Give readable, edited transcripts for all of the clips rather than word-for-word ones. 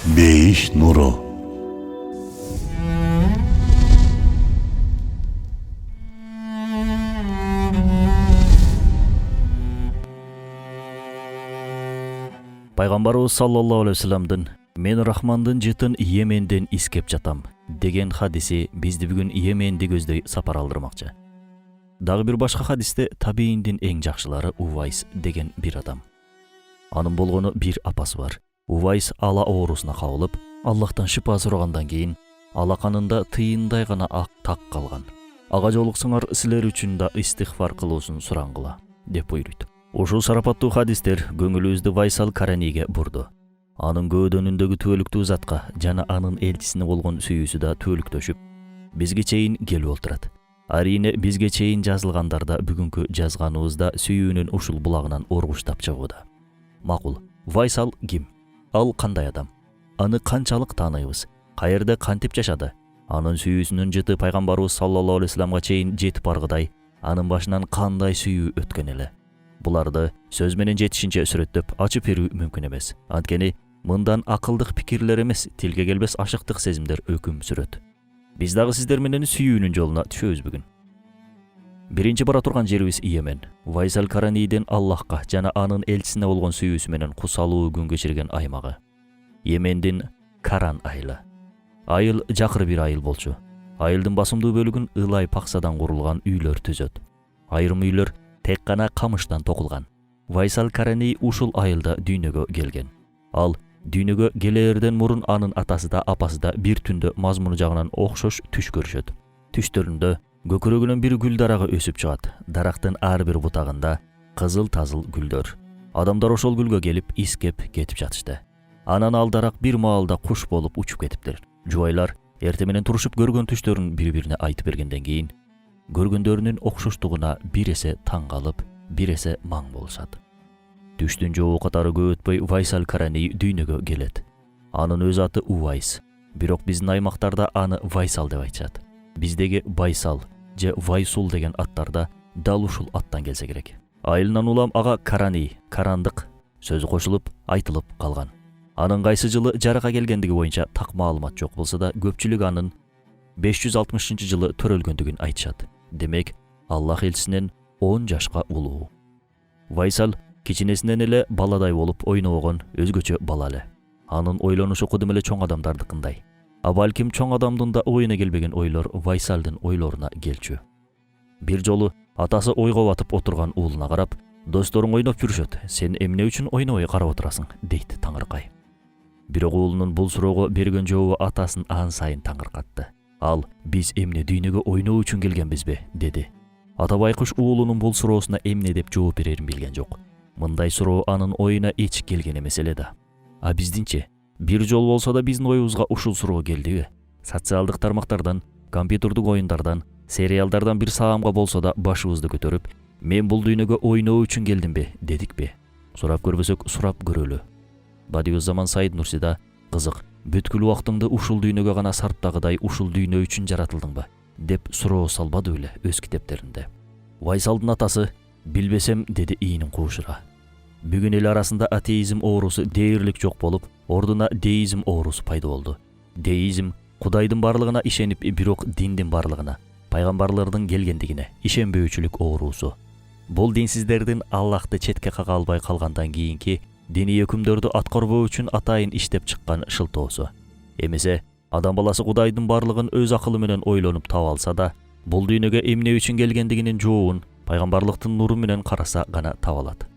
Beyiş nuru. Пайгамбарыбыз саллаллаху алейхи вассаламдын "Мен Рахмандын жытын Йеменден искеп жатам" деген хадиси бизди бүгүн Йеменди көздөй сапар алдырмакчы. Дагы бир башка хадисте табийиндин эң жакшылары Увайс деген бир адам. Анын болгону бир апасы бар. Увайс ала оорусуна кабылып, Аллахтан шипа сурагандан кийин алаканында тыйындай гана ак так калган. Ага жолуксаңар силер үчүн да истихфар кылуусун сураңгыла деп буйруйт. Ушул шарапаттуу хадистер көңүлүбүздү Вайсал Караниге бурду. Анын көөдөнүндөгү түбөлүктүү затка жана анын элчисине болгон сүйүүсү да түбөлүктөшүп, бизге чейин келип отурат. Арине бизге чейин жазылгандарда бүгүнкү жазганыбызда сүйүүнүн ушул булагынан оргуштап чыгууда. Макул, Вайсал ким? Ал кандай адам? Аны канчалык тааныйбыз? Каерде кантип жашады? Анын сүйүүсүнүн жыты пайгамбарыбыз саллаллаху алейхи вассаламга чейин жетип баргыдай, анын башынан кандай сүйүү өткөн эле? Буларды сөз менен жетишинче сүрөттөп ачып берүү мүмкүн эмес. Анткени мындан акылдык пикирлер эмес, тилге келбес ашыктык сезимдер өкүм сүрөт. Биз дагы сиздер менен сүйүүнүн жолуна түшөбүз бүгүн. Биринчи бара турган жерибиз Йемен. Вайсал Каранийдин Аллахка жана анын элчисине болгон сүйүүсү менен кусалуу күн кечирген аймагы. Йемендин Каран айылы. Айыл жакыр бир айыл болчу. Айылдын басымдуу бөлүгүн ылай паксадан курулган үйлөр түзөт. Айрым үйлөр тек гана камыштан токулган. Вайсал Караний ушул айылда дүйнөгө келген. Ал дүйнөгө келээрден мурун анын атасы да апасы да бир түндө мазмуну жагынан окшош түш көрүшөт. Түштөрүндө көкүрөгүнөн бир гүл дарагы өсүп чыгат. Дарактын ар бир бутагында кызыл-тазыл гүлдөр. Адамдар ошол гүлгө келип искеп кетип жатышты. Анан ал дарак бир маалда куш болуп учуп кетиптир. Жубайлар эрте менен турушуп көргөн түштөрүн бири-бирине айтып бергенден кийин көргөндөрүнүн окшоштугуна бир эсе таң калып, бир эсе маң болушат. Түштүн жобу катары көп өтпөй Вайсал Караний дүйнөгө келет. Анын өз аты Увайс, бирок биздин аймактарда аны Вайсал деп айтышат. Биздеги Байсал же Вайсул деген аттарда дал ушул аттан келсе керек. Айылынан улам ага Караний, карандык сөзү кошулуп айтылып калган. Анын кайсы жылы жарыка келгендиги боюнча так маалымат жок болсо да көпчүлүк анын 560-жылы төрөлгөндүгүн айтышат. Демек, Аллах элчисинен 10 жашка улуу. Вайсал кичинесинен эле баладай болуп ойногон өзгөчө бала эле. Анын ойлонушу кудум эле чоң адамдардыкындай. А балким чоң адамдын да оюна келбеген ойлор Вайсалдын ойлоруна келчү. Бир жолу атасы ойго батып отурган уулуна карап, "Досторуң ойноп жүрүшөт, сен эмне үчүн ойнобой карап отурасың?" дейт таңыркай. Бирок уулунун бул суроого берген жообу атасын ан сайын таңыркатты. Ал "Биз эмне дүйнөгө ойноо үчүн келгенбизби?" деди. Ата байкуш уулунун бул суроосуна эмне деп жооп берерин билген жок. Мындай суроо анын оюна эч келген эмес эле да. А биздинчи? Бир жол болсо да биздин оюбузга ушул суроо келдиби? Социалдык тармактардан, компьютердик оюндардан, сериалдардан бир саамга болсо да башыбызды көтөрүп, "Мен бул дүйнөгө ойноо үчүн келдимби?" дедикпи? Сурап көрбөсөк, сурап көрөлү. Бадиузаман Саид Нурсида "Кызык, бүткүл убактыңды ушул дүйнөгө гана сарптагыдай ушул дүйнө үчүн жаратылдыңбы?" деп суроо салбады беле өз китептеринде. Вайсалдын атасы "Билбесем" деди ийинин куушура. Бүгүн эл арасында атеизм оорусу дээрлик жок болуп, ордуна деизм оорусу пайда болду. Деизм Кудайдын барлыгына ишенип, бирок диндин барлыгына, пайгамбарлардын келгендигине ишенбөөчүлүк оорусу. Бул динсиздердин Аллахты четке кага албай калгандан кийинки диний өкүмдөрдү аткарбоо үчүн атайын иштеп чыккан шылтоосу. Эмесе адам баласы Кудайдын барлыгын өз акылы менен ойлонуп таба алса да, бул дүйнөгө эмне үчүн келгендигинин жообун пайгамбарлыктын нуру менен караса гана таба алат.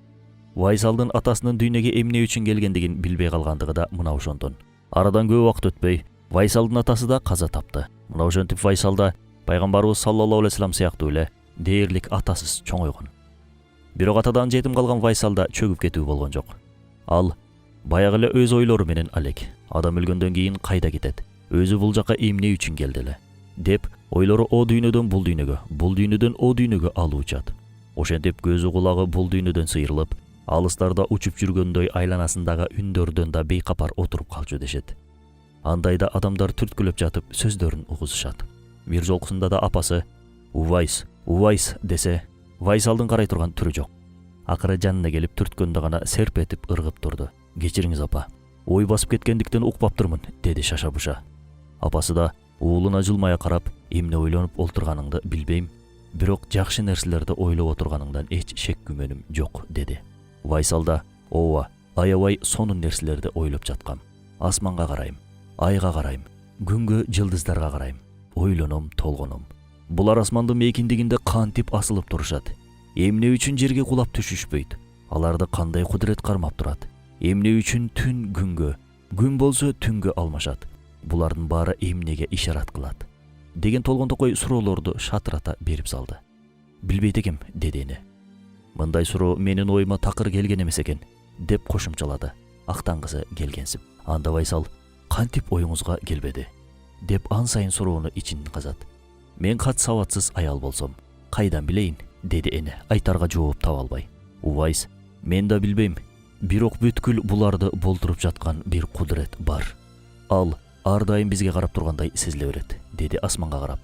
Вайсалдын атасынын дүйнөгө эмне үчүн келгендигин билбей калгандыгы да мына ошондон. Арадан көп убакыт өтпөй Вайсалдын атасы да каза тапты. Мына ошентип Вайсал да пайгамбарыбыз саллаллаху алейхи вассалам сыяктуу эле дээрлик атасыз чоңойгон. Бирок атадан жетим калган Вайсал да чөгүп кетүү болгон жок. Ал баягы эле өз ойлору менен алек. Адам өлгөндөн кийин кайда кетет? Өзү бул жака эмне үчүн келди эле? Деп ойлору о дүйнөдөн бул дүйнөгө, бул дүйнөдөн о дүйнөгө алуучат. Ошентип көзү кулагы бул дүйнөдөн сыйрылып, алыстарда учуп жүргөндөй айланасындагы үндөрдөн да бейкапар отуруп калчу дешет. Андайда адамдар түрткүлөп жатып сөздөрүн угузушат. Бир жолкусунда да апасы "Увайс, Увайс" десе, Вайсалдын карай турган түрү жок. Акыры жанына келип түрткөндө гана серп этип ыргып турду. "Кечириңиз апа. Ой басып кеткендиктен укпаптырмын, деди шаша-буша. Апасы да уулуна жылмая карап, эмне ойлонуп олтурганыңды билбейм, бирок жакшы нерселерди ойлоп отурганыңдан эч шек күмөнүм жок, деди. Вайсал да, ооба, аябай сонун нерселерди ойлоп жаткам. Асманга карайм, айга карайм, күнгө, жылдыздарга карайм, ойлоном, толгоном. Булар асмандын мейкиндигинде кантип асылып турушат? Эмне үчүн жерге кулап түшүшпөйт? Аларды кандай кудурет кармап турат? Эмне үчүн түн күнгө, күн болсо түнгө алмашат? Булардын баары эмнеге ишарат кылат? Деген толгондокой суроолорду шатырата берип салды. Билбейт экем, деди эне. Мындай суроо менин оюма такыр келген эмес экен, деп кошумчалады. Актангысы келгенсип. Анда Вайсал, кантип оюңузга келбеди? Деп ан сайын суроону ичин казат. Мен кат сабатсыз аял болсом, кайдан билейин, деди эне, айтарга жооп таба албай. Увайс, мен да билбейм, бирок бүткүл буларды болтуруп жаткан бир кудурет бар. Ал ар дайым бизге карап тургандай сезиле берет, деди асманга карап.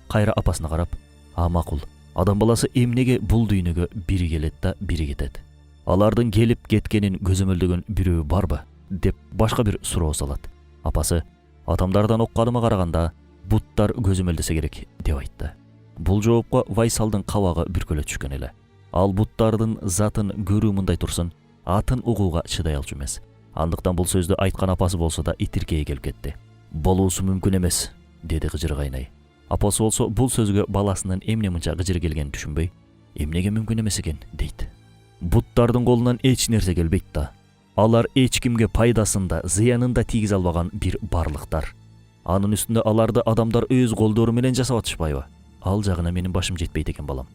Кайра апасына карап, макул, адам баласы эмнеге бул дүйнөгө бири келет да бири кетет? Алардын келип кеткенин көзөмөлдөгөн бирөө барбы? Деп башка бир суроо салат. Апасы, атамдардан окканыма караганда, буттар көзөмөлдөсө керек, деп айтты. Бул жоопко Вайсалдын кабагы бүркөлө түшкөн эле. Ал буттардын затын көрүү мындай турсун, атын угууга чыдай алчу эмес. Андыктан бул сөздү айткан апасы болсо да итиркей келип кетти. Болуусу мүмкүн эмес, деди кыжыргайнай. Апасы болсо бул сөзгө баласынын эмне мынча кыжыр келгенин түшүнбөй, эмнеге мүмкүн эмес экен, дейт. Буттардын колунан эч нерсе келбейт да. Алар эч кимге пайдасын да, зыянын да тийгизе албаган бир барлыктар. Анын үстүндө аларды адамдар өз колдору менен жасап атышпайбы? Ал жагына менин башым жетпейт экен, балам.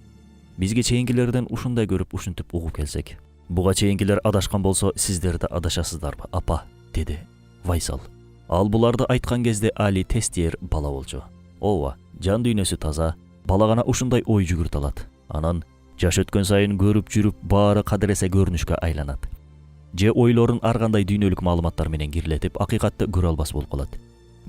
Бизге чейинкилерден ушундай көрүп, ушинтип угуп келсек. Буга чейинкилер адашкан болсо, сиздер да адашасыздарбы, апа, деди Вайсал. Ал буларды айткан кезде Али тестиер бала болчу. Ооба, жан дүйнөсү таза, бала гана ушундай ой жүгүртө алат. Анан жаш өткөн сайын көрүп жүрүп, баары кадыресе көрүнүшкө айланат. Же ойлорун ар кандай дүйнөлүк маалыматтар менен кирилетип, акыйкатты көрө албас болуп калат.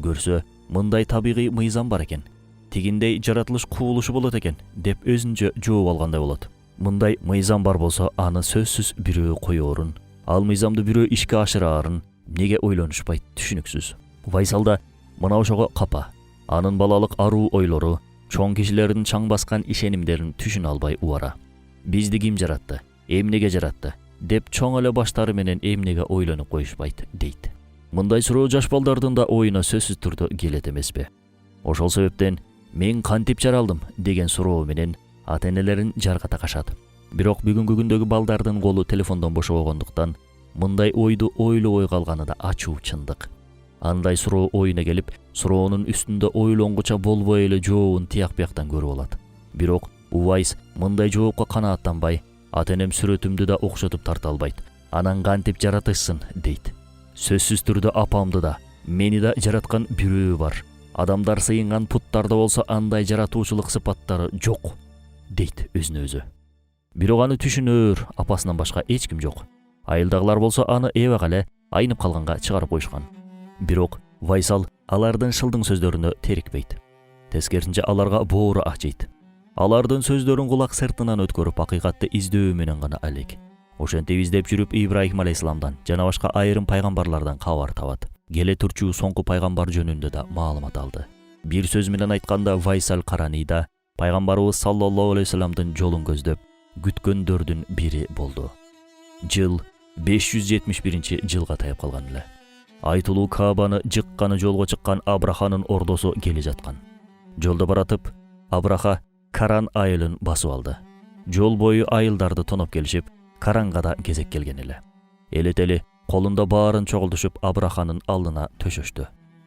Көрсө, мындай табигый мыйзам бар экен, тигиндей жаратылыш кубулушу болот экен, деп өзүнчө жооп алгандай болот. Мындай мыйзам бар болсо, аны сөзсүз бирөө коёрун, ал мыйзамды бирөө ишке ашыраарын неге ойлонушпайт, түшүнүксүз. Вайсал да мына ошого капа. Анын балалык аруу ойлору, чоң кишилердин чаң баскан ишенимдерин түшүнө албай убара. Бизди ким жаратты, эмнеге жаратты, деп чоң эле баштары менен эмнеге ойлонуп коюшпайт, дейт. Мындай суроо жаш балдардын да оюна сөзсүз түрдө келет эмеспи? Ошол себептен мен кантип жаралдым деген суроо менен ата-энелерин жарга такашат. Бирок бүгүнкү күндөгү балдардын колу телефондон бошобогондуктан мындай ойду ойлобой калганы да ачуу чындык. Андай суроо оюна келип, суроонун үстүндө ойлонгуча болбой эле жообун тияк бияктан көрүп алат. Бирок Увайс мындай жоопко канааттанбай, ата-энем сүрөтүмдү да окшотуп тарта албайт, анан кантип жаратышсын, дейт. Сөзсүз түрдө апамды да, мени да жараткан бирөө бар. Адамдар сыйынган путтарда болсо андай жаратуучулук сыпаттары жок, дейт өзүнө өзү. Бирок аны түшүнөр апасынан башка эч ким жок. Айылдагылар болсо аны эбак эле айнып калганга чыгарып коюшкан. Бирок Вайсал алардын шылдың сөздөрүнө терикпейт. Тескерисинче аларга боору ачыйт. Алардын сөздөрүн кулак сыртынан өткөрүп, акыйкатты издөө менен гана алек. Ошентип издеп жүрүп Ибрахим алейхисаламдан жана башка айрым пайгамбарлардан кабар табат. Келе турчу соңку пайгамбар жөнүндө да маалымат алды. Бир сөз менен айтканда, Вайсал Каранида пайгамбарыбыз саллаллаху алейхи вассаламдын жолун көздөп күткөндөрдүн бири болду. Жыл 571-жылга таяп калган эле. Айтылуу Каабаны жыкканы жолго чыккан Абраханын ордосу келе жаткан. Жолдо баратып, Абраха Каран айылын басып алды. Жол бою айылдарды тоноп келишип, Каранга да кезек келген эле. Элетели колунда баарын чогултушуп Абраханын алдына төшөштү.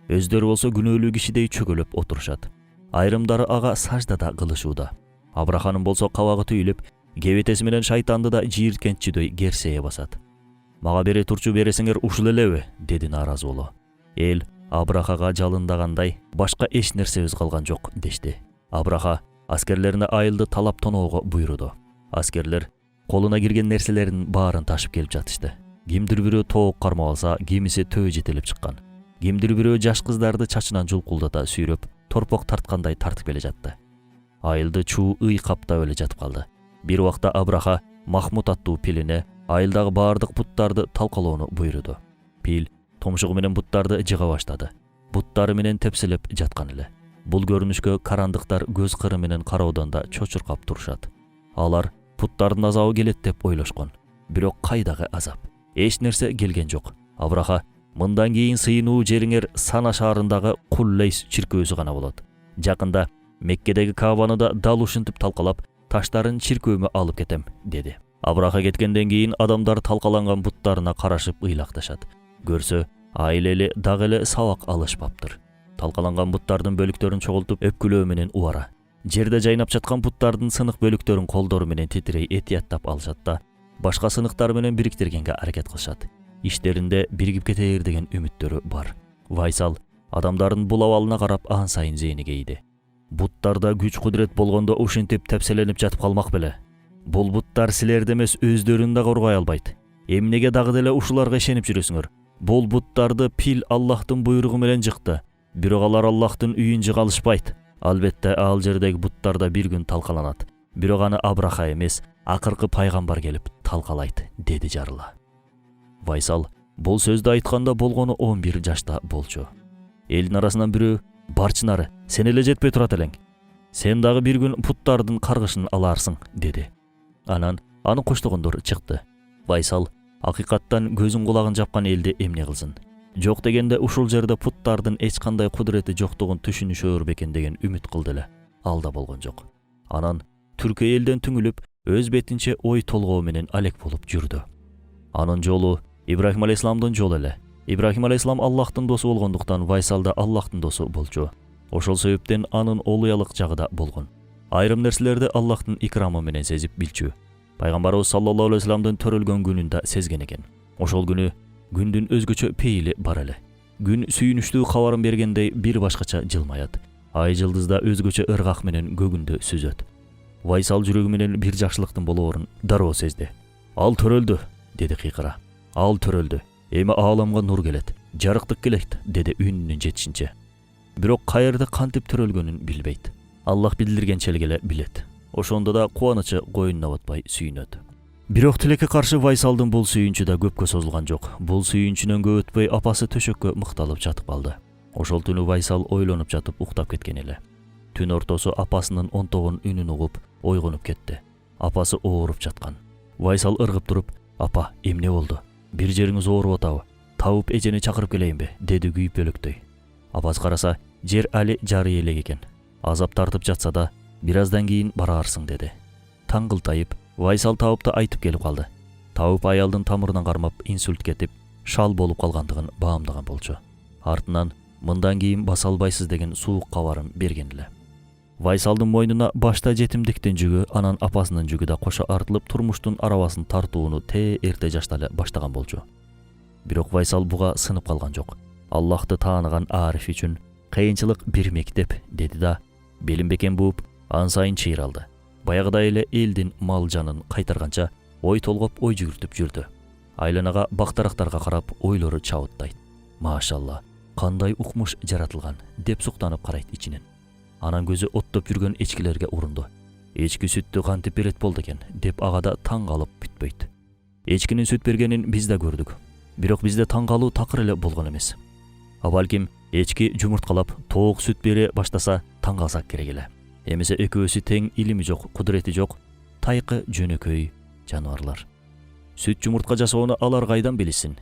Өздөрү болсо күнөөлүү кишидей чөгөлөп отурушат. Айрымдары ага саждада кылышууда. Абраханын болсо кабагы түйүлүп, кебетеси менен шайтанды да жийирткенчидөй керсее басат. Мага бере турчу бересиңер ушул элеби, деди нааразы боло. Эл Абрахага жалындагандай, башка эч нерсебиз калган жок, дешти. Абраха аскерлерине айылды талап тоноого буйруду. Аскерлер колуна кирген нерселерин баарын ташып келип жатышты. Кимдир бирөө тоок кармап алса, кимиси төө жетелеп чыккан. Кимдир бирөө жаш кыздарды чачынан жулкулдата сүйрөп, торпок тарткандай тартып келе жатты. Айылды чуу ый каптап эле жатып калды. Бир убакта Абраха Махмуд аттуу пилине айылдагы баардык буттарды талкалоону буйруду. Пил томшугу менен буттарды жыга баштады. Буттары менен тепселеп жаткан эле. Бул көрүнүшкө карандыктар көз кыры менен кароодон да чочуркап турушат. Алар путтардын азабы келет деп ойлошкон. Бирок кайдагы азап? Эч нерсе келген жок. Абраха, мындан кийин сыйынуу жериңер Сана шаарындагы Куллейс чиркөөсү гана болот. Жакында Меккедеги Каабаны да дал ушинтип талкалап, таштарын чиркөөмө алып кетем, деди. Абраха кеткенден кийин адамдар талкаланган буттарына карашып ыйлакташат. Көрсө, айлели дагы эле сабак алышпаптыр. Талкаланган буттардын бөлүктөрүн чогултуп өпкүлөө менен убара. Жерде жайнап жаткан буттардын сынык бөлүктөрүн колдору менен титирей этияттап алышат да, башка сыныктар менен бириктиргенге аракет кылышат. Иштеринде биригип кетээр деген үмүттөрү бар. Вайсал адамдардын бул абалына карап ан сайын зээни кейди. Буттарда күч кудурет болгондо ушинтип тепселенип жатып калмак беле. Бул буттар силерди эмес өздөрүн да коргой албайт. Эмнеге дагы деле ушуларга ишенип жүрөсүңөр? Бул буттарды пил Аллахтын буйругу менен жыкты. Бирок алар Аллахтын үйүн жыга алышпайт. Албетте ал жердеги буттар да бир күн талкаланат. Бирок аны Абраха эмес, акыркы пайгамбар келип талкалайт, деди жарыла. Вайсал бул сөздү айтканда болгону 11 жашта болчу. Элдин арасынан бирөө: "Барчынары, сен эле жетпей турат элең. Сен дагы бир күн буттардын каргышын аларсың", деди. Анан аны коштогондор чыкты. Вайсал акыйкаттан көзүн кулагын жапкан элди эмне кылсын? Жок дегенде ушул жерде буттардын эч кандай кудурети жоктугун түшүнүшөр бекен деген үмүт кылды эле. Ал да болгон жок. Анан түркө элден түңүлүп, өз бетинче ой толгоо менен алек болуп жүрдү. Анын жолу Ибрахим алейхисаламдын жолу эле. Ибрахим алейхисалам Аллахтын досу болгондуктан Вайсал да Аллахтын досу болчу. Ошол себептен анын олуялык жагы да болгон. Айрым нерселерди Аллахтын икрамы менен сезип билчү. Пайгамбарыбыз саллаллаху алейхи вассаламдын төрөлгөн күнүн да сезген экен. Ошол күнү күндүн өзгөчө пейили бар эле. Күн сүйүнүчтүү кабарын бергендей бир башкача жылмаят. Ай жылдыз да өзгөчө ыргак менен көгүндө сүзөт. Вайсал жүрөгү менен бир жакшылыктын болоорун дароо сезди. "Ал төрөлдү", деди кыйкыра. "Ал төрөлдү. Эми ааламга нур келет, жарыктык келет", деди үнүнүн жетишинче. Бирок каерде кантип төрөлгөнүн билбейт. Аллах билдиргенчелик эле билет. Ошондо да кубанычы койнуна батпай сүйүнөт. Бирок тилекке каршы Вайсалдын бул сүйүнчү да көпкө созулган жок. Бул сүйүнчүнөн көп өтпөй апасы төшөккө мыкталып жатып калды. Ошол түнү Вайсал ойлонуп жатып уктап кеткен эле. Түн ортосу апасынын онтогон үнүн угуп ойгонуп кетти. Апасы ооруп жаткан. Вайсал ыргып туруп: "Апа, эмне болду? Бир жериңиз ооруп атабы? Табып эжени чакырып келейинби?" деди күйүп өлөктөй. Апасы караса, жер али жары элек экен. Азап тартып жатса да, бир аздан кийин бараарсың, деди. Таң кылтайып, Вайсал табыпты айтып келип калды. Табып аялдын тамырынан кармап инсульт кетип, шал болуп калгандыгын баамдаган болчу. Артынан мындан кийин баса албайсыз деген суук кабарын берген эле. Вайсалдын мойнуна башта жетимдиктин жүгү, анан апасынын жүгү да кошо артылып турмуштун арабасын тартууну эрте жашта эле баштаган болчу. Бирок Вайсал буга сынып калган жок. Аллахты тааныган ариф үчүн кыйынчылык бир мектеп, деди да белин бекен бууп, ан сайын чыйралды. Баягыдай эле элдин мал жанын кайтарганча ой толгоп ой жүгүртүп жүрдү. Айланага бактарактарга карап ойлору чабыттайт. Машалла, кандай укмуш жаратылган, деп суктанып карайт ичинен. Анан көзү оттоп жүргөн эчкилерге урунду. Эчки сүттү кантип берет болду экен, деп ага да таң калып бүтпөйт. Эчкинин сүт бергенин биз да көрдүк. Бирок бизде таң калуу такыр эле болгон эмес. Балким эчки жумурткалап тоок сүт бере баштаса таң калсак керек эле. Эмесе экөөсү тең илими жок, кудурети жок, тайкы жөнөкөй жаныбарлар. Сүт жумуртка жасоону алар кайдан билишсин?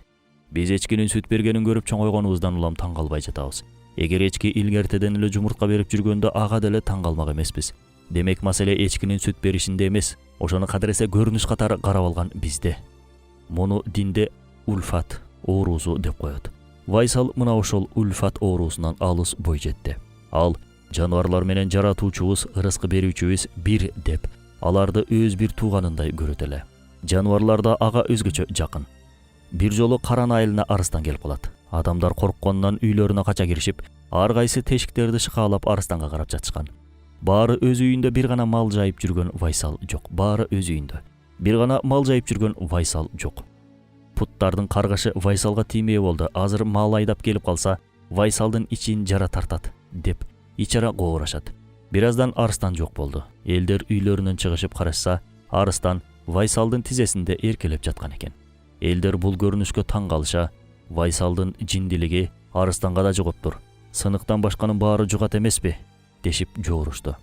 Биз эчкинин сүт бергенин көрүп чоңойгонубуздан улам таң калбай жатабыз. Эгер эчки илгертеден эле жумуртка берип жүргөндө ага деле таң калмак эмеспиз. Демек маселе эчкинин сүт беришинде эмес, ошону кадыресе көрүнүш катары карап алган бизде. Муну динде ульфат оорусу деп коет. Вайсал мына ошол ульфат оорусунан алыс бой жетти. Ал жаныбарлар менен жаратуучубуз, ырыскы берүүчүбүз бир деп, аларды өз бир тууганындай көрөт эле. Жаныбарлар да ага өзгөчө жакын. Бир жолу Каран айылына арыстан келип калат. Адамдар коркконунан үйлөрүнө кача киришип, ар кайсы тешиктерди шыкаалап арыстанга карап жатышкан. Баары өз үйүндө бир гана мал жайып жүргөн Вайсал жок. Баары өз үйүндө. Бир гана мал жайып жүргөн Вайсал жок. Путтардын каргышы Вайсалга тиймей болду. Азыр мал айдап келип калса, Вайсалдын ичин жара тартат, деп ичара коорашат. Бир аздан арыстан жок болду. Элдер үйлөрүнөн чыгышып карашса, арыстан Вайсалдын тизесинде эркелеп жаткан экен. Элдер бул көрүнүшкө таң калыша, Вайсалдын жиндилиги арыстанга да жогоптур. Сыныктан башканын баары жугат эмеспи? Дешип жоорушту.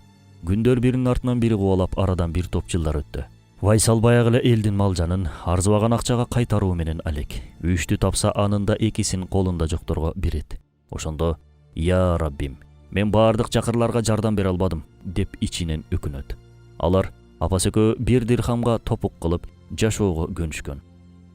Күндөр биринин артынан бири кубалап арадан бир топ жылдар өттү. Вайсал баягы эле элдин малжанын арзыбаган акчага кайтаруу менен алек. Үчтү тапса анын да экисин колунда жокторго берет. Ошондо «Я Раббим, мен баардык чакырларга жардам бере албадым» деп ичинен өкүнөт. Алар апасы экөө бир дирхамга топук кылып жашоого көнүшкөн.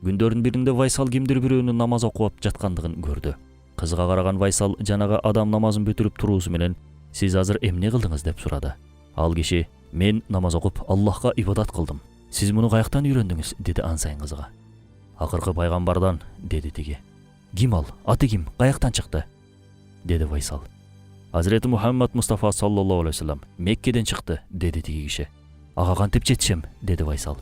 Күндөрдүн биринде Вайсал кимдир бирөөнүн намаз окуп жаткандыгын көрдү. Кызга караган Вайсал жанагы адам намазын бүтүрүп туруусу менен «Сиз азыр эмне кылдыңыз?» деп сурады. Ал киши «Мен намаз окуп Аллахка ибадат кылдым. Сиз муну каяктан үйрөндүңүз?» деди ансайын кызга. «Акыркы пайгамбардан» деди тиги. «Ким ал? Аты ким? Каяктан чыкты?» деди Вайсал. «Азирети Мухаммад Мустафа саллаллаху алейхи вассалам Меккеден чыкты» деди тиги киши. «Ага кантип жетишем?» деди Вайсал.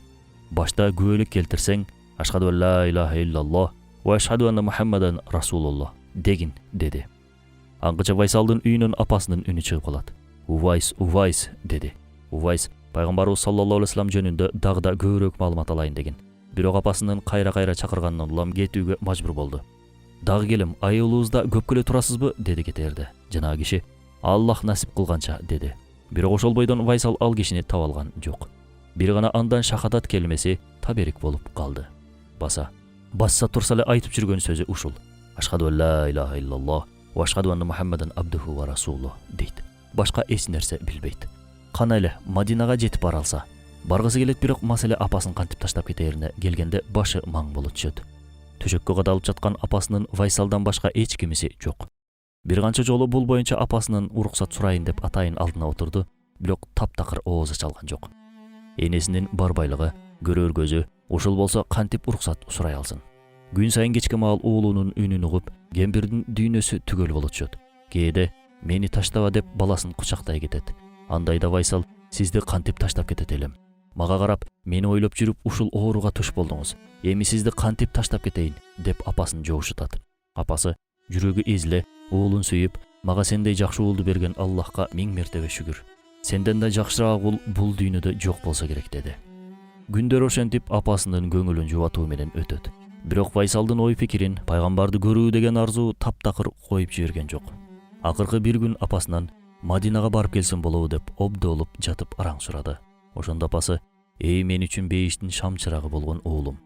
«Башта күбөлүк келтирсең, ашхаду ла илаха иллаллах ва ашхаду анна Мухаммадан расулуллах дегин» деди. Аңгыча Вайсалдын үйүнөн апасынын үнү чыгып калат. «Увайс, Увайс» деди. Увайс пайгамбарыбыз саллаллаху алейхи вассалам жөнүндө дагы да көбүрөөк маалымат алайын деген. Бирок апасынын кайра чакырганынан улам кетүүгө мажбур болду. «Дагы келем, айылыбызда көп келе турасызбы?» деди кетерде. Жанагы киши «Аллах насип кылганча» деди. Бирок ошол бойдон Вайсал ал кишини таба алган жок. Бир гана андан шахадат келмеси таберик болуп калды. Басса турса эле айтып жүргөн сөзү ушул. «Ашхаду ла илаха иллаллах ва ашхаду анна Мухаммадан абдуху ва расулу» дейт. Башка эч нерсе билбейт. Кана эле Мадинага жетип бара алса. Баргысы келет, бирок маселе апасын кантип таштап кетерине келгенде башы маң болуп түшөт. Төшөккө кадалып жаткан апасынын Вайсалдан башка эч кимиси жок. Бир канча жолу бул боюнча апасынын уруксат сурайын деп атайын алдына отурду, бирок таптакыр ооз ача алган жок. Энесинин бар байлыгы, көрөр көзү ушул болсо кантип уруксат сурай алсын. Күн сайын кечке маал уулунун үнүн угуп, кемпирдин дүйнөсү түгөл болуп түшөт. Кээде «Мени таштаба» деп баласын кучактай кетет. Андайда Вайсал «Сизди кантип таштап кетет элем? Мага карап, мени ойлоп жүрүп ушул ооруга туш болдуңуз. Эми сизди кантип таштап кетейин?» деп апасын жоошутат. Апасы жүрөгү эзиле, уулун сүйүп, «Мага сендей жакшы уулду берген Аллахка миң мертебе шүгүр. Сенден да жакшыраак уул бул дүйнөдө жок болсо керек» деди. Күндөр ошентип апасынын көңүлүн жубатуу менен өтөт. Бирок Вайсалдын ой пикирин, пайгамбарды көрүү деген арзуу таптакыр коюп жиберген жок. Акыркы бир күн апасынан Мадинага барып келсем болобу деп обдолуп жатып араң сурады. Ошондо апасы «Эй, мен үчүн бейиштин шам чырагы болгон уулум.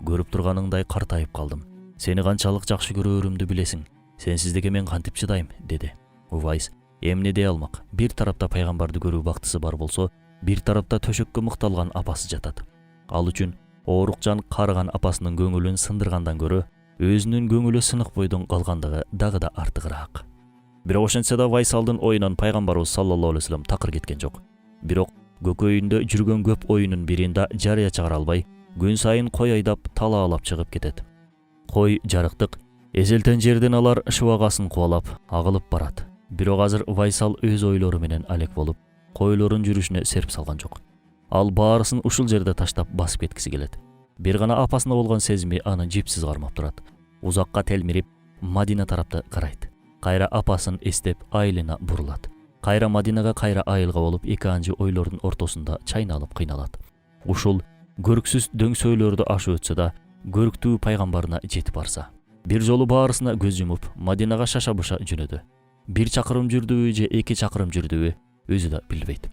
Көрүп турганыңдай картайып калдым. Сени канчалык жакшы көрөрүмдү билесиң. Сенсиздикке мен кантип чыдайм?» деди. Увайс эмне дей алмак? Бир тарапта пайгамбарды көрүү бактысы бар болсо, бир тарапта төшөккө мыкталган апасы жатат. Ал үчүн оорукчан карыган апасынын көңүлүн сындыргандан көрө, өзүнүн көңүлү сынык бойдон калгандыгы дагы да артыгыраак. Бирок ошентсе да Вайсалдын оюнан пайгамбарыбыз саллаллаху алейхи вассалам такыр кеткен жок. Бирок көкөйүндө жүргөн көп оюнун биринде жарыя чыгара албай, күн сайын кой айдап талаалап чыгып кетет. Кой жарыктык, эзелтен жерден алар шыбагасын кубалап агылып барат. Бирок азыр Вайсал өз ойлору менен алек болуп, койлорун жүрүшүнө серп салган жок. Ал баарысын ушул жерде таштап басып кеткиси келет. Бир гана апасына болгон сезими аны жипсиз кармап турат. Узакка телмирип, Мадина тарапты карайт. Кайра апасын эстеп айылына бурулат. Кайра Мадинага, кайра айылга болуп, эки анжы ойлордун ортосунда чайналып кыйналат. Ушул көрксүз дөңсөөлөрдү ашып өтсө да, көрктүү пайгамбарына жетип барса. Бир жолу баарысына көз жумуп, Мадинага шаша-буша жөнөдү. 1 чакырым жүрдүбү же 2 чакырым жүрдүбү өзү да билбейт.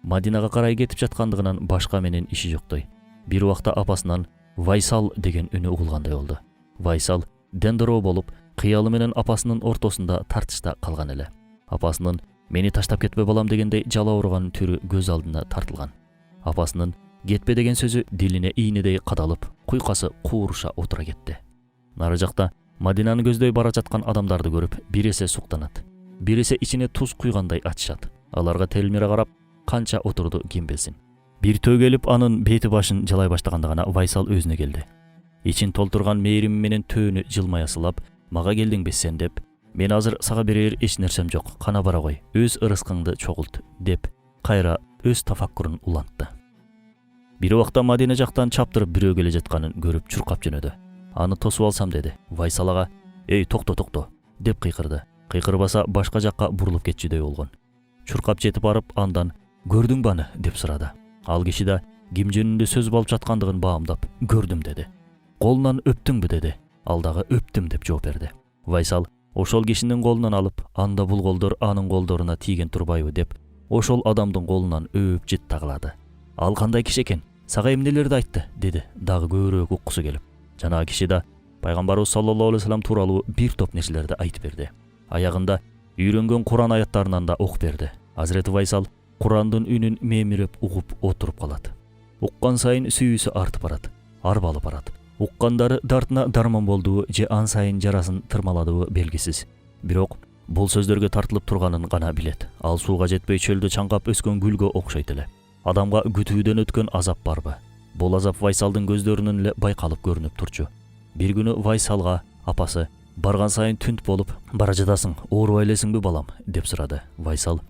Мадинага карай кетип жаткандыгынан башка менен иши жоктой. Бир убакта апасынан «Вайсал» деген үнү угулгандай болду. Вайсал дендироо болуп, кыялы менен апасынын ортосунда тартышта калган эле. Апасынын «Мени таштап кетпе балам» дегендей жала урган түрү көз алдына тартылган. Апасынын «Кетпе» деген сөзү дилине ийнедей кадалып, куйкасы кууруша отура кетти. Нары жакта Мадинаны көздөй бара жаткан адамдарды көрүп, бирисе суктанат, бирисе ичине туз куйгандай ачышат. Аларга телмире карап, канча отурду ким билсин. Бир төө келип, анын бети башын жалай баштаганда гана Вайсал өзүнө келди. Ичин толтурган мээрим менен төөнү жылмаясылап, «Мага келдиңби сен?» деп, «Мен азыр сага берер эч нерсем жок, кана бара кой, өз ырыскыңды чогулт» деп, кайра өз тафаккурун улантты. Бир убакта Мадина жактан чаптырып бирөө келе жатканын көрүп чуркап жөнөдү. Аны тосуп алсам деди. Вайсал ага «Эй, токто» деп кыйкырды. Кыйкырбаса башка жакка бурулуп кетчүдөй болгон. Чуркап жетип барып, андан «Көрдүңбү аны?» деп сурады. Ал киши да ким жөнүндө сөз болуп жаткандыгын баамдап «Көрдүм» деди. «Колунан өптүңбү?» деди. Ал дагы өптүм деп жооп берди. Вайсал ошол кишинин колунан алып, анда бул колдор анын колдоруна тийген турбайбы деп, ошол адамдын колунан өп жит тагылады. Ал кандай киши экен? Сага эмнелерди айтты? Деди дагы көбүрөөк уккусу келип. Жанагы киши да пайгамбарыбыз саллаллаху алейхи вассалам тууралуу бир топ нерселерди айтып берди. Аягында үйрөнгөн Куран аяттарынан да окуп берди. Азирети Вайсал Курандын үнүн мемиреп угуп отуруп калат. Уккан сайын сүйүүсү артып барат, арбалып барат. Уккандары дартына дарман болдубу же ан сайын жарасын тырмаладыбы белгисиз. Бирок бул сөздөргө тартылып турганын гана билет. Ал сууга жетпей чөлдө чаңкап өскөн гүлгө окшойт эле. Адамга күтүүдөн өткөн азап барбы? Бул азап Вайсалдын көздөрүнөн эле байкалып көрүнүп турчу. Бир күнү Вайсалга апасы барган сайын түнт болуп бара жатасың, оорубай элесиңби балам деп сурады. Вайсал: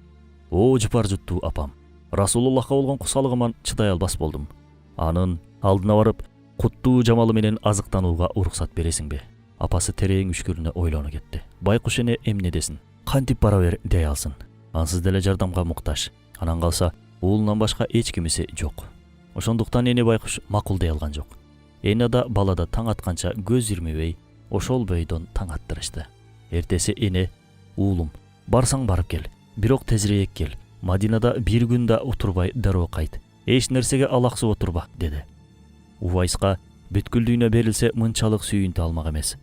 "О жыпар жуттуу апам, Расулуллахка болгон кусалыгыман чыдай албас болдум. Анын алдына барып, куттуу жамалы менен азыктанууга уруксат бересиңби?" Апасы терең үшкүрүнө ойлоно кетти. Байкуш эне эмне десин? Кантип бара бер дей алсын? Ансыз деле жардамга муктаж. Анан калса уулунан башка эч кимиси жок. Ошондуктан эне байкуш макул дей алган жок. Эне да бала да таң атканча көз ирмебей ошол бойдон таң аттырышты. Эртеси эне: "Уулум, барсаң барып кел, бирок тезирээк кел. Мадинада бир күн да отурбай дароо кайт. Эч нерсеге алаксып отурба" деди. Увайска бүткүл дүйнө берилсе мынчалык сүйүнтү алмак эмес.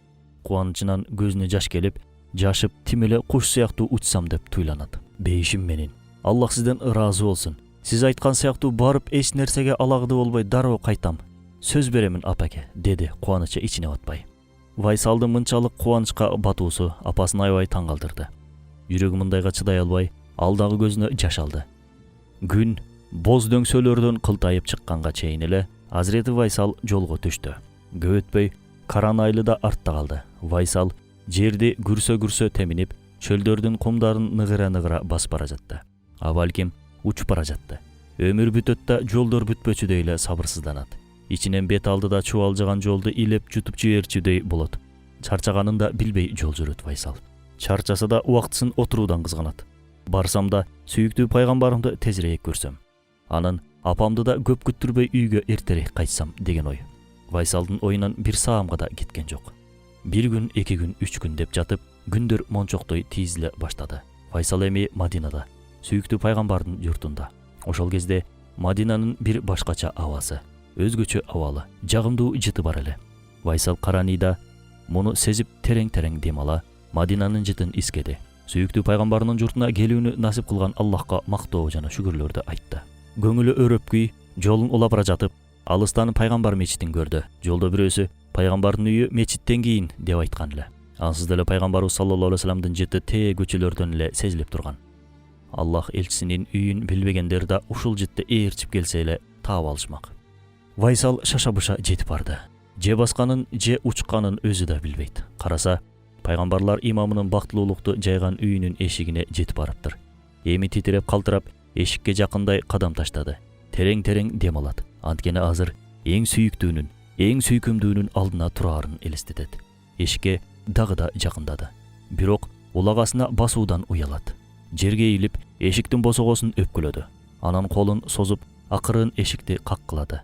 Кубанычынан көзүнө жаш келип, жашып тим эле куш сыяктуу учсам деп туйланат. "Бейишим менен, Аллах сизден ыраазы болсун. Сиз айткан сыяктуу барып эч нерсеге алагды болбой дароо кайтам. Сөз беремин апаке" деди кубанычы ичине батпай. Вайсалдын мынчалык кубанычка батуусу апасын аябай таң калтырды. Жүрөгү мындайга чыдай албай, ал дагы көзүнө жаш алды. Күн боз дөңсөлөрдөн кылтайып чыкканга чейин эле Азирети Вайсал жолго түштү. Көп өтпөй Каранайлы да артта калды. Вайсал жерди күрсө теминип, чөлдөрдүн кумдарын ныгыра басып бара жатты. А балким учуп бара жатты. Өмүр бүтөт да жолдор бүтпөчүдөй эле сабырсызданат. Ичинен бет алдыда чубалжыган жолду илеп жутуп жиберчүдөй болот. Чарчаганын да билбей жол жүрөт Вайсал. Чарчаса да убактысын отуруудан кызганат. Барсам да сүйүктүү пайгамбарымды тезирээк көрсөм. Анын апамды да көп күттүрбөй үйгө эртерээк кайтсам деген ой. Вайсалдын оюнан бир саамга да кеткен жок. Бир күн, 2 күн, 3 күн деп жатып, күндөр мончоктой тизиле баштады. Вайсал эми Мадинада, сүйүктүү пайгамбардын журтунда. Ошол кезде Мадинанын бир башкача абасы, өзгөчө абалы, жагымдуу жыты бар эле. Вайсал Каранийда муну сезип терең дем ала, Мадинанын жытын искеди. Сүйүктүү пайгамбарынын журтуна келүүнү насип кылган Аллахка мактоо жана шүгүрлөрдү айтты. Көңүлү өрөпкүй, жолун улап бара жатып, алыстан пайгамбар мечитин көрдү. Жолдо бирөөсү пайгамбардын үйү мечиттен кийин деп айткан эле. Ансыз деле пайгамбарыбыз саллаллаху алейхи вассаламдын жыты тээ көчөлөрдөн эле сезилип турган. Аллах элчисинин үйүн билбегендер да ушул жытты ээрчип келсе эле таап алышмак. Вайсал шаша-буша жетип барды. Же басканын, же учканын өзү да билбейт. Караса, пайгамбарлар имамынын бактылуулукту жайган үйүнүн эшигине жетип барыптыр. Эми титиреп калтырап, эшикке жакындай кадам таштады. Терең дем алат. Анткени азыр эң сүйүктүүнүн, эң сүйкүмдүүнүн алдына турарын элестетет. Эшикке дагы да жакындады. Бирок улагасына басуудан уялат. Жерге ийилип, эшиктин босогосун өпкүлөдү. Анан колун созуп, акырын эшикти каккылады.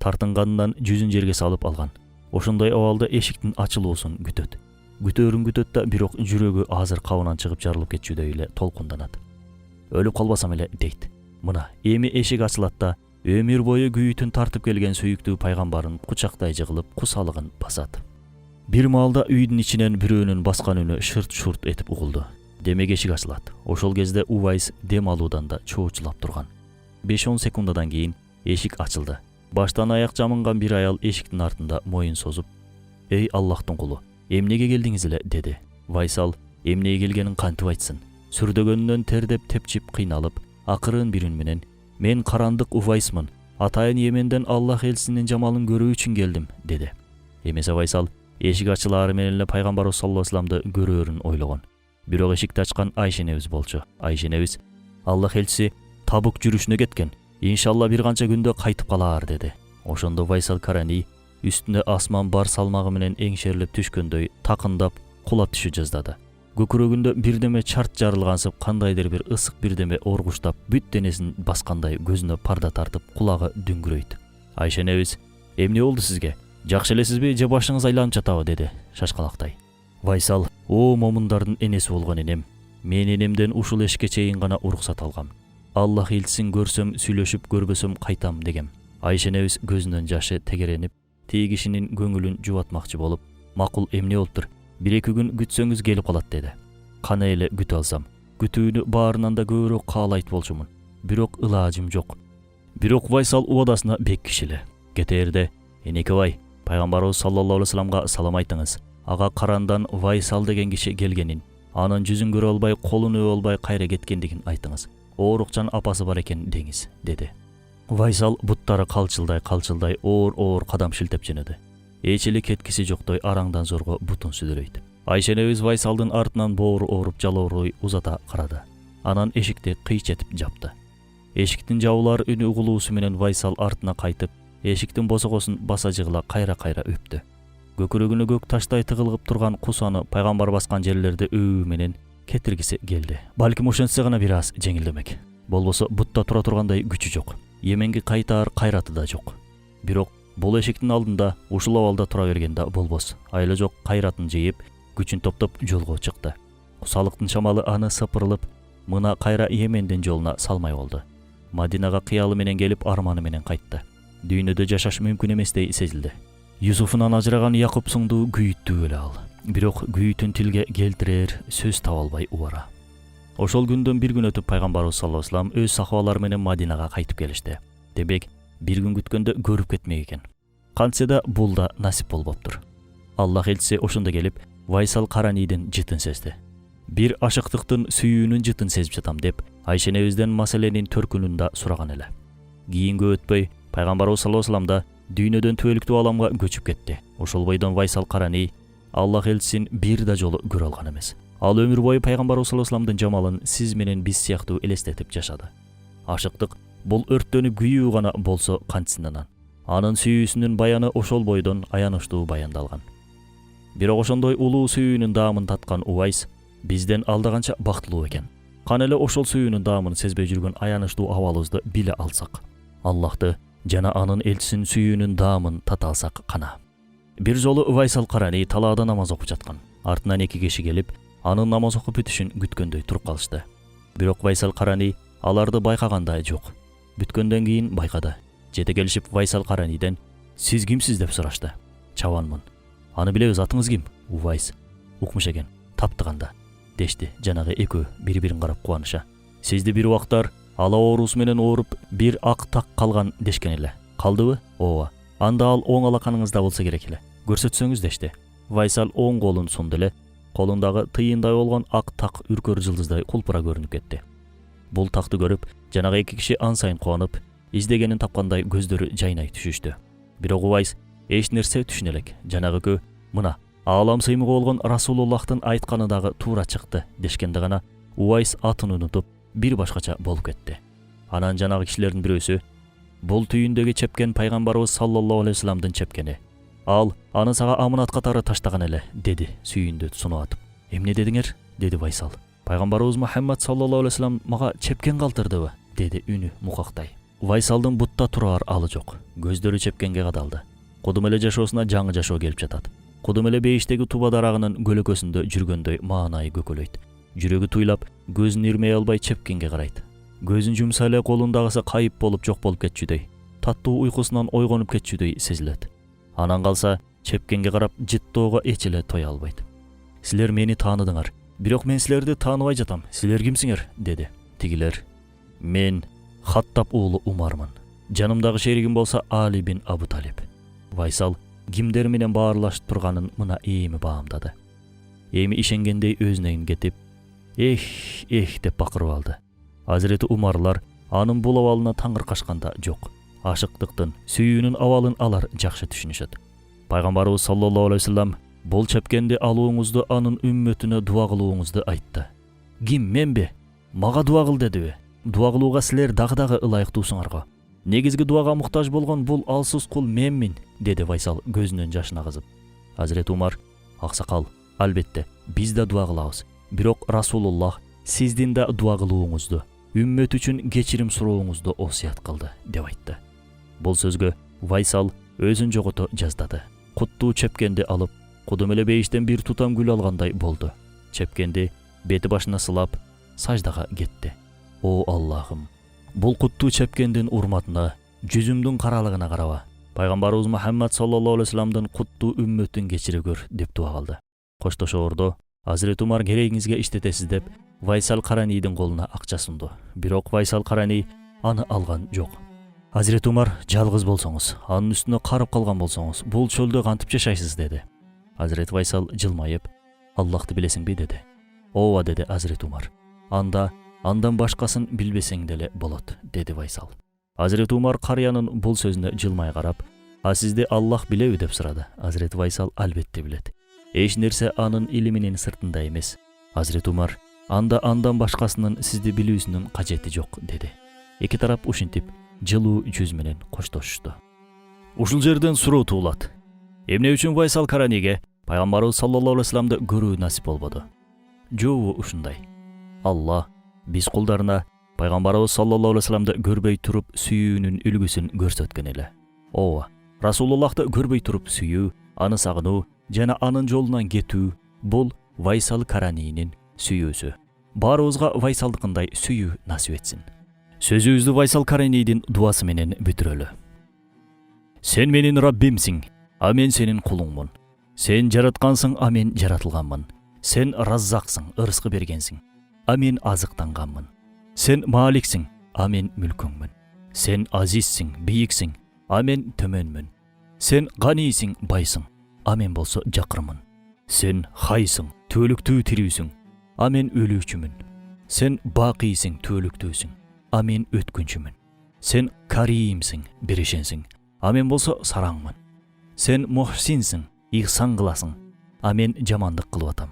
Тартынганынан жүзүн жерге салып алган. Ошондой абалда эшиктин ачылуусун күтөт. Күтөт да, бирок жүрөгү азыр кабынан чыгып жарылып кетчүдөй эле толкунданат. Өлүп калбасам эле дейт. Мына эми эшик ачылат да, өмүр бою күйүтүн тартып келген сүйүктүү пайгамбарын кучактай жыгылып кусалыгын басат. Бир маалда үйдүн ичинен бирөөнүн баскан үнү шырт этип угулду. Демек эшик ачылат. Ошол кезде Увайс дем алуудан да чоочулап турган. 5-10 секундадан кийин эшик ачылды. Баштан аяк жамынган бир аял эшиктин артында моюн созуп: "Эй Аллахтын кулу, эмнеге келдиңиз эле?" деди. Вайсал эмнеге келгенин кантип айтсын? Сүрдөгөнүнөн тердеп тепчип кыйналып, акырын бир үн менен: "Мен карандык Увайсмын. Атайын Йеменден Аллах элчисинин жамалын көрүү үчүн келдим" деди. Эмесе Вайсал эшик ачылаары менен эле пайгамбарыбыз саллаллаху алейхи вассаламды көрөөрүн ойлогон. Бирок эшикти ачкан Айша энебиз болчу. Айша энебиз: "Аллах элчиси Табук жүрүшүнө кеткен. Иншалла бир канча күндө кайтып калаар" деди. Ошондо Вайсал Карани үстүнө асман бар салмагы менен эңшерилип түшкөндөй такындап кулап түшүп жаздады. Көкүрөгүндө бирдеме чарт жарылгансып, кандайдыр бир ысык бирдеме оргуштап, бүт денесин баскандай көзүнө парда тартып, кулагы дүңгүрөйт. Айша энебиз: "Эмне болду сизге? Жакшы элесизби же башыңыз айланып жатабы, деди шашкалактай. Вайсал: "О момундардын энеси болгон энем, мен энемден ушул эшикке чейин гана уруксат алгам. Аллах илтсин, көрсөм сүйлөшүп, көрбөсөм кайтам" дегем. Айша энебиз көзүнөн жашы тегеренип, тээ кишинин көңүлүн жубатмакчы болуп: "Макул, эмне болуптур? 1-2 күн күтсөңүз келип калат" деди. "Кана эле күтүп алсам, күтүүнү баарынан да көбүрөөк каалайт болчумун. Бирок ылажым жок." Бирок Вайсал убадасына бек кишиле. Кетээрде: "Энекебай, пайгамбарыбыз саллаллаху алейхи вассаламга салам айтыңыз. Ага Карандан Вайсал деген киши келгенин, анын жүзүн көрө албай, колун өбө албай кайра кеткендигин айтыңыз. Оорукчан апасы бар экен деңиз" деди. Вайсал буттары калчылдай оор кадам шилтеп жөнөдү. Эч эле кеткиси жоктой араңдан зорго бутун сүдүрөйт. Айша энебиз Вайсалдын артынан боору ооруп жалоорой узата карады. Анан эшикти кыйчетип жапты. Эшиктин жабылар үнү угулуусу менен Вайсал артына кайтып, эшиктин босогосун баса жыгыла кайра өптү. Көкүрөгүнө көк таштай тыгылгып турган кусаны пайгамбар баскан жерлерди өбүү менен кетиргиси келди. Балким ошентсе гана бир аз жеңилдемек. Болбосо бутта тура тургандай күчү жок. Еменге кайтаар кайраты да жок. Бирок бул эшиктин алдында ушул абалда тура бергенде болбос. Айла жок кайратын жыйып, күчүн топтоп жолго чыкты. Кусалыктын шамалы аны сыпырылып, мына кайра Йемендин жолуна салмай болду. Мадинага кыялы менен келип, арманы менен кайтты. Дүйнөдө жашаш мүмкүн эместей сезилди. Юсуфунан ажыраган Якупсуңду күйүттү эле ал. Бирок күйүтүн тилге келтирер сөз таба албай убара. Ошол күндөн бир күн өтүп пайгамбарыбыз саллаллаху алейхи вассалам өз сахабалары менен Мадинага кайтып келишти. Демек, бир күн күткөндө көрүп кетмек экен. Кантсе да бул да насип болбоптур. Аллах элчиси ошондо келип, Вайсал Каранийдин жытын сезди. Бир ашыктыктын сүйүүнүн жытын сезип жатам деп, Айша энебизден маселенин төркүнүн да сураган эле. Кийин көп өтпөй, пайгамбарыбыз саллаллаху алейхи вассалам да дүйнөдөн түбөлүктүү аламга көчүп кетти. Ошол бойдон Вайсал Караний Аллах элчисин бир да жолу көрө алган эмес. Ал өмүр бою пайгамбарыбыз саллаллаху алейхи вассаламдын жамалын сиз менен биз сыяктуу элестетип жашады. Ашыктык бул өрттөнүп күйүү гана болсо кантсин анан. Анын сүйүүсүнүн баяны ошол бойдон аянычтуу баяндалган. Бирок ошондой улуу сүйүүнүн даамын таткан Увайс бизден алдаганча бактылуу экен. Кана эле ошол сүйүүнүн даамын сезбей жүргөн аянычтуу абалыбызды биле алсак, Аллахты жана анын элчисинин сүйүүнүн даамын тата алсак кана. Бир жолу Вайсал Караний талаада намаз окуп жаткан. Артынан 2 киши келип, анын намаз окуп бүтүшүн күткөндөй туруп калышты. Бирок Вайсал Караний аларды байкагандай жок. Бүткөндөн кийин байкады. Жете келишип Вайсал Каранийден: "Сиз кимсиз?" деп сурашты. "Чабанмын." "Аны билебиз, атыңыз ким?" "Увайс." "Укмуш экен, таптыганда" дешти жанагы экөө бири-бирин карап кубаныша. "Сизди бир убактар ала оорусу менен ооруп, бир ак так калган дешкен эле. Калдыбы?" "Ооба." "Анда ал оң алаканыңызда болсо керек эле. Көрсөтсөңүз" дешти. Вайсал оң колун сунду эле. Колундагы тыйындай болгон ак так үркөр жылдыздай кулпура көрүнүп кетти. Бул такты көрүп, жанагы 2 киши ан сайын кубанып, издегенин тапкандай көздөрү жайнай түшүштү. Бирок Увайс эч нерсе түшүнө элек. Жанагы көө: "Мына, аалам сыймыгы болгон Расулуллахтын айтканы дагы туура чыкты" дешкенде гана Увайс атын унутуп, бир башкача болуп кетти. Анан жанагы кишилердин бирөөсү: "Бул түйүндөгү чепкен пайгамбарыбыз саллаллаху алейхи вассаламдын чепкени. Ал аны сага аманат катары таштаган эле" деди сүйүндө сунуп атып. "Эмне дедиңер?" деди Вайсал. "Пайгамбарыбыз Мухаммад саллаллаху алейхи вассалам мага чепкен калтырдыбы?" деди үнү мукактай. Вайсалдын бутта турар алы жок. Көздөрү чепкенге кадалды. Кудум эле жашоосуна жаңы жашоо келип жатат. Кудум эле бейиштеги туба дарагынын көлөкөсүндө жүргөндөй маанайы көкөлөйт. Жүрөгү туйлап, көзүн ирмей албай чепкенге карайт. Көзүн жумса эле колундагысы кайып болуп жок болуп кетчүдөй, таттуу уйкусунан ойгонуп кетчүдөй сезилет. Анан калса чепкенге карап жыттоого эч эле тое албайт. "Силер мени тааныдыңар, бирок мен силерди тааныбай жатам. Силер кимсиңер?" деди. Тигилер: "Мен Хаттаб уулу Умармын. Жанымдагы шеригим болсо Али бин Абу Талиб." Вайсал кимдер менен баарлашып турганын мына эми баамдады. Эми ишенгендей өзүнөн кетип: "Эх деп бакырып алды. Азирети Умарлар анын бул абалына таңыркашканда жок. Ашыктыктын, сүйүүнүн абалын алар жакшы түшүнүшөт. Пайгамбарыбыз саллаллаху алейхи вассалам бул чепкенди алууңузду анын үммөтүнө дуа кылууңузду айтты. Ким, менби? Мага дуа кыл дедиби? Дуа кылууга силер дагы ылайыктуусуңарго. Негизги дуага муктаж болгон бул алсыз кул менмин" деди Вайсал көзүнөн жашын агызып. Азирет Умар: "Аксакал, албетте, биз да дуа кылабыз. Бирок Расулуллах сиздин да дуа кылууңузду, үммөт үчүн кечирим сурооңузду осуят кылды" деп айтты. Бул сөзгө Вайсал өзүн жогото жаздады. куттуу чепкенди алып, кудум эле бейиштен бир тутам гүл алгандай болду. Чепкенди бети башына сылап, саждага кетти. О Аллахым, бул куттуу чепкендин урматына, жүзүмдүн каралыгына караба. Пайгамбарыбыз Мухаммад саллаллаху алейхи вассаламдын куттуу үммөтүн кечире көр деп дуа кылды. Коштошоордо Азирет Умар керегиңизге иштетесиз деп Вайсал Каранийдин колуна акча сунду. Бирок Вайсал Караний аны алган жок. Азирет Умар, жалгыз болсоңуз, анын үстүнө карып калган болсоңуз, бул чөлдө кантип жашайсыз деди. Азирет Вайсал жылмайып, Аллахты билесиңби деди. Ооба деди Азирет Умар. Андан башкасын билбесең деле болот, деди Вайсал. Азирет Умар карыянын бул сөзүнө жылмай карап, "А сизди Аллах билеби?" деп сурады. Азирет Вайсал албетте билет. Эч нерсе анын илиминин сыртында эмес. Азирет Умар, андан башкасынын сизди билүүсүнүн кажети жок, деди. Эки тарап ушинтип жылуу жүз менен коштошушту. Ушул жерден суроо туулат. Эмне үчүн Вайсал Каранийге Пайгамбарыбыз саллаллаху алейхи вассаламды көрүү насип болбоду? Жообу ушундай. Алла биз кулдарына Пайгамбарыбыз саллаллаху алейхи вассаламды көрбөй туруп сүйүүнүн үлгүсүн көрсөткөн эле. Ооба, Расулуллахты көрбөй туруп сүйүү, аны сагынуу жана анын жолунан кетүү бул Вайсал Каранийнин сүйүүсү. Баарыбызга Вайсалдыкындай сүйүү насип этсин. Сөзүбүздү Вайсал Каранийдин дуасы менен бүтүрөлү. Сен менин Раббимсиң, а мен сенин кулуңмун. Сен жараткансың, а мен жаратылганмын. Сен Раззаксың, ырыскы бергенсиң, а мен азыктанганмын. Сен Маликсиң, а мен мүлкүңмүн. Сен Азизсиң, бийиксиң, а мен төмөнмүн. Сен Ганийсиң, байсың, а мен болсо жакырмын. Сен Хайсың, түөлүктүү тирүүсүң, а мен өлүүчүмүн. Сен Бакийсиң, түөлүктүүсүң, а мен өткүнчүмүн. Сен Кариимсиң, беришенсиң, а мен болсо сараңмын. Сен Мухсинсиң, ихсан кыласың, а мен жамандык кылып атам.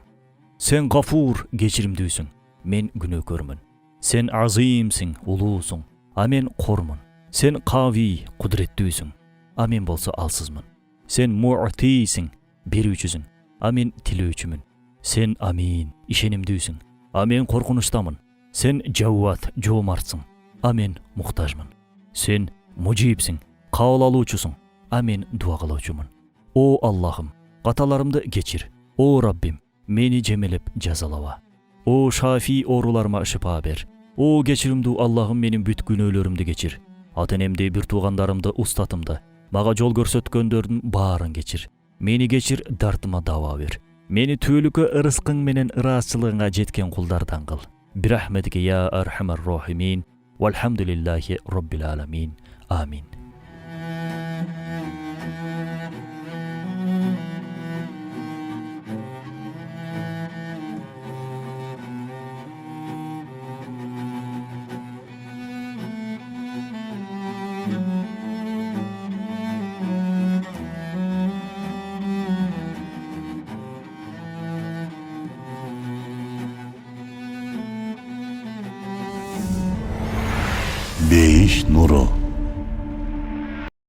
Сен Гафур, кечиримдүүсүң, мен күнөөкөрмүн. Сен Азимсиң, улуусуң, а мен кормун. Сен Кави, кудуреттүүсүң, а мен болсо алсызмын. Сен Му'тисиң, берүүчүсүң, а мен тилөөчүмүн. Сен Амин, ишенимдүүсүң, а мен коркунучтамын. Сен Жавват, жоомартсың, а мен муктажмын. Сен Мужибсиң, кабыл алуучусуң, а мен дуа кылуучумун. О Аллахым, каталарымды кечир. О Раббим, мени жемелеп жазалаба. О Шафи, ооруларыма шифа бер. О кечиримдүү Аллахым, менин бүт күнөөлөрүмдү кечир. Ата-энемди, бир туугандарымды, устатымды, мага жол көрсөткөндөрдүн баарын кечир. Мени кечир, дартыма дава бер. Мени түөлүккө ырыскың менен ыраазчылыгыңа жеткен кулдардан кыл. Бирахметике я архамар рахимин. Вальхамдулиллахи роббил аламин. Амин. Beyiş nuru.